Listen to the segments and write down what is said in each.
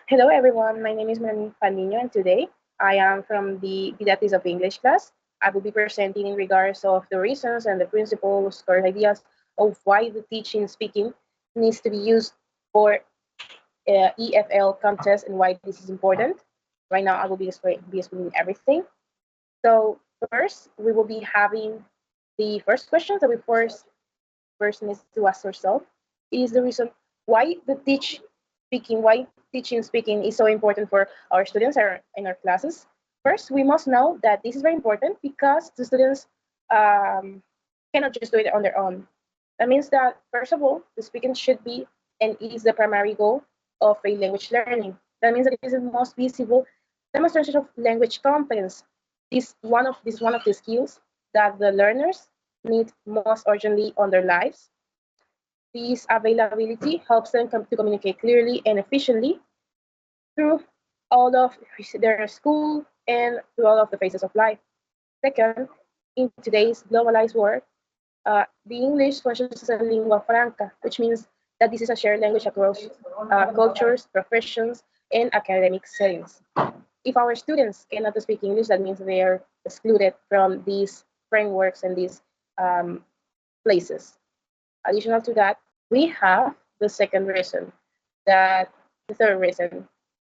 Hello, everyone. My name is Melanie Palmino, and today I am from the Didactics of English class. I will be presenting in regards of the reasons and the principles or ideas of why the teaching speaking needs to be used for EFL contest and why this is important. Right now, I will be explaining everything. So first, we will be having the first question that we first needs to ask ourselves is the reason why the why teaching speaking is so important for our students in our classes. First, we must know that this is very important because the students um, cannot just do it on their own. That means that, first of all, the speaking should be and is the primary goal of a language learning. That means that it is the most visible demonstration of language competence. This is one of the skills that the learners need most urgently on their lives. This availability helps them to communicate clearly and efficiently through all of their school and through all of the phases of life. Second, in today's globalized world, the English functions as a lingua franca, which means that this is a shared language across cultures, professions, and academic settings. If our students cannot speak English, that means they are excluded from these frameworks and these um, places. Additional to that, we have the second reason, that the third reason.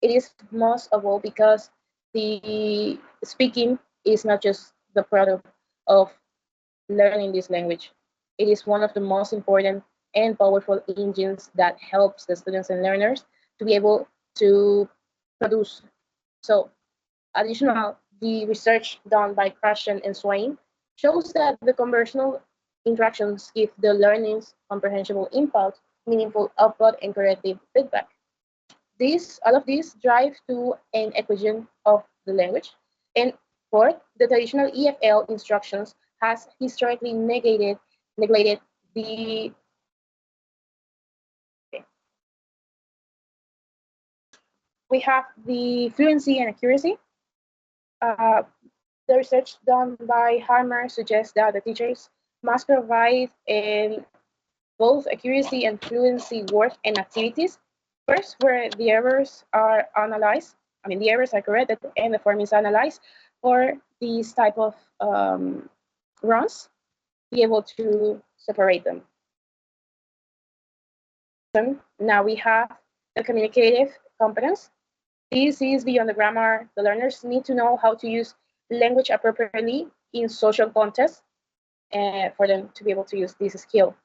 It is most of all because the speaking is not just the product of learning this language. It is one of the most important and powerful engines that helps the students and learners to be able to produce. So, additional, the research done by Krashen and Swain shows that the conversational interactions give the learners comprehensible input, meaningful output, and corrective feedback. All of these drive to an acquisition of the language. And fourth, the traditional EFL instructions has historically neglected the we have the fluency and accuracy. Uh, the research done by Harmer suggests that the teachers must provide both accuracy and fluency work and activities. First, where the errors are analyzed, the errors are corrected and the form is analyzed for these type of runs, be able to separate them. Now we have the communicative competence. This is beyond the grammar. The learners need to know how to use language appropriately in social contexts for them to be able to use this skill.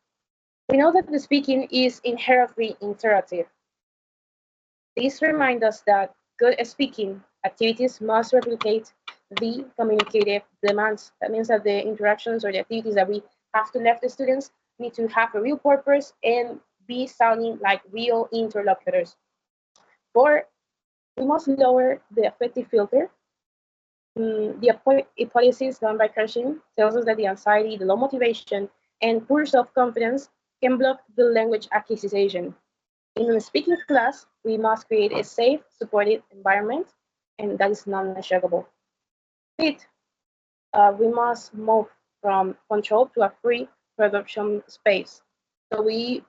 We know that the speaking is inherently interactive. This reminds us that good speaking activities must replicate the communicative demands. That means that the interactions or the activities that we have to left the students need to have a real purpose and be sounding like real interlocutors. Four, we must lower the affective filter. The hypothesis done by Cushing tells us that the anxiety, the low motivation, and poor self-confidence can block the language acquisition. In a speaking class, we must create a safe, supportive environment, and that is non-negotiable. Fifth, we must move from control to a free production space. So we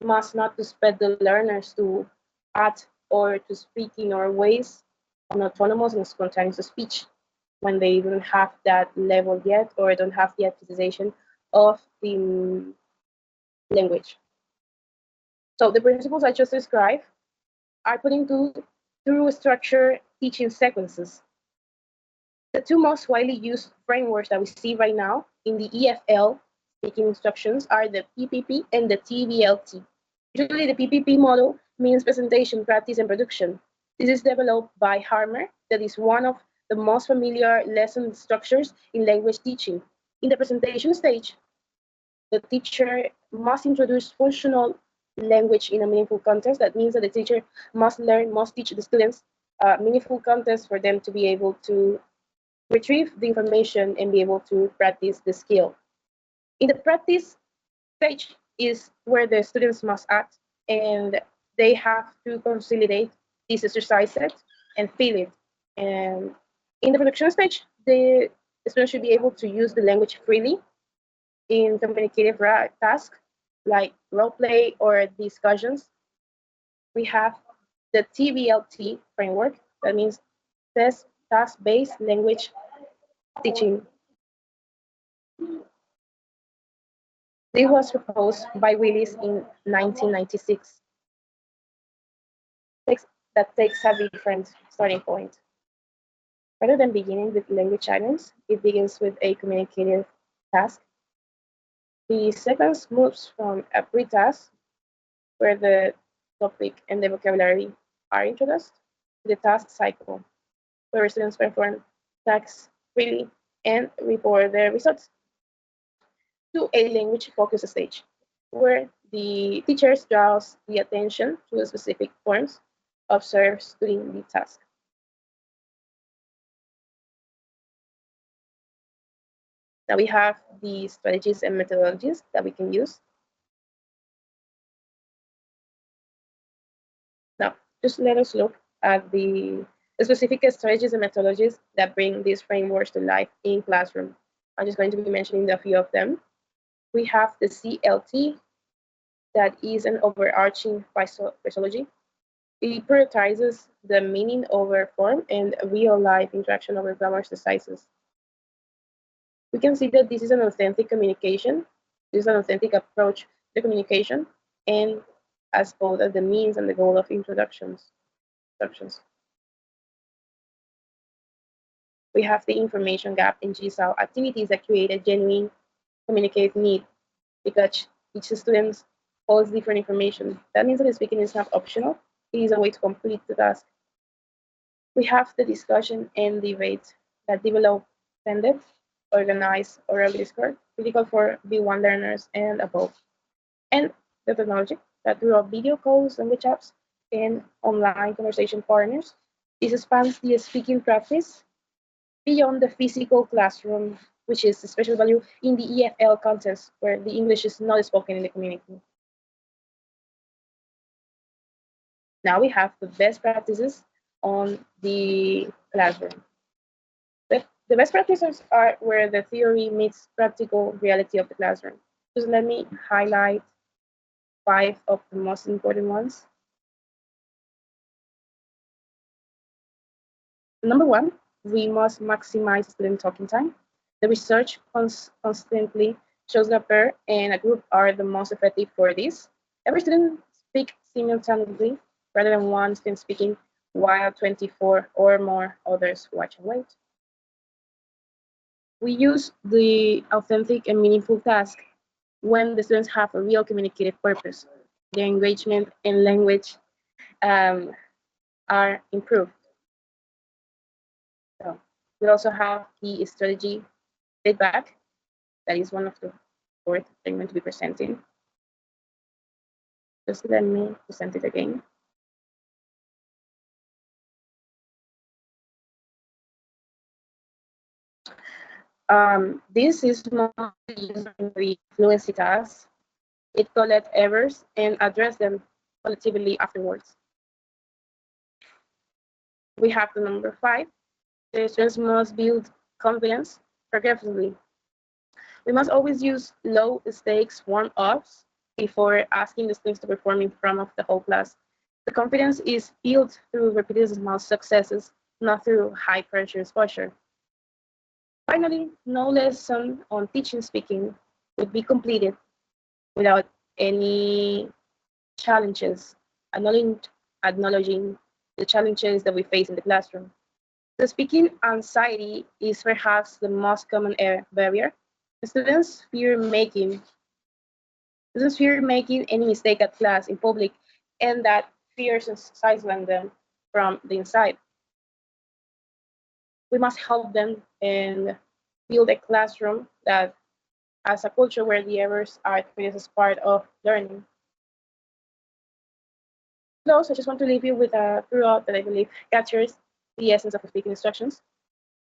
must not expect the learners to act or to speak in our ways on autonomous and spontaneous speech when they don't have that level yet or don't have the acquisition of the language. So the principles I just described are put into through structured teaching sequences. The two most widely used frameworks that we see right now in the EFL speaking instructions are the PPP and the TVLT. Usually the PPP model means presentation, practice, and production. This is developed by Harmer, that is one of the most familiar lesson structures in language teaching. In the presentation stage, the teacher must introduce functional language in a meaningful context. That means that the teacher must teach the students meaningful context for them to be able to retrieve the information and be able to practice the skill. In the practice stage is where the students must act and they have to consolidate this exercise set and feel it. And in the production stage, the students should be able to use the language freely in communicative tasks like role play or discussions. We have the TBLT framework, that means task-based language teaching. This was proposed by Willis in 1996. That takes a different starting point. Rather than beginning with language items, it begins with a communicative task. The sequence moves from a pre-task, where the topic and the vocabulary are introduced, to the task cycle, where students perform tasks freely and report their results, to a language focus stage, where the teacher draws the attention to specific forms observed during the task. Now we have the strategies and methodologies that we can use. Now, just let us look at the specific strategies and methodologies that bring these frameworks to life in classroom. I'm just going to be mentioning a few of them. We have the CLT, that is an overarching phraseology. It prioritizes the meaning over form and real-life interaction over grammar exercises. We can see that this is an authentic communication. This is an authentic approach to communication, and as both as the means and the goal of introductions. We have the information gap in GSAL activities that create a genuine communicative need, because each student holds different information. That means that the speaking is not optional. It is a way to complete the task. We have the discussion and debate that develop blended, organized oral discourse, critical for B1 learners and above. And the technology that through video calls, language apps, and online conversation partners, this expands the speaking practice beyond the physical classroom, which is special value in the EFL context, where the English is not spoken in the community. Now we have the best practices on the classroom. The best practices are where the theory meets practical reality of the classroom. Just let me highlight 5 of the most important ones. Number 1, we must maximize student talking time. The research constantly shows that a pair and a group are the most effective for this. Every student speaks simultaneously rather than one student speaking while 24 or more others watch and wait. We use the authentic and meaningful task when the students have a real communicative purpose. Their engagement and language are improved. So we also have the strategy feedback. That is one of the fourth I'm going to be presenting. Just let me present it again. This is mostly used in the fluency task. It collects errors and address them collectively afterwards. We have the number 5. The students must build confidence progressively. We must always use low stakes warm-ups before asking the students to perform in front of the whole class. The confidence is built through repeated small successes, not through high pressure exposure. Finally, no lesson on teaching speaking would be completed without any challenges, acknowledging the challenges that we face in the classroom. The speaking anxiety is perhaps the most common barrier. Students fear making any mistake at class in public, and that fear silence them from the inside. We must help them and build a classroom that has a culture where the errors are treated as part of learning. Close, I just want to leave you with a throughout that I believe captures the essence of speaking instructions.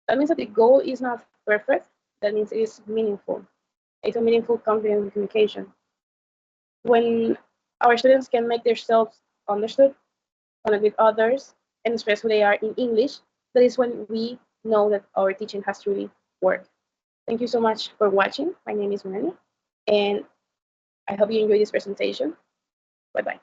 That means that the goal is not perfect. That means it is meaningful. It's a meaningful confident communication. When our students can make themselves understood, connect with others, and express who they are in English, that is when we know that our teaching has truly worked. Thank you so much for watching. My name is Melanie, and I hope you enjoyed this presentation. Bye-bye.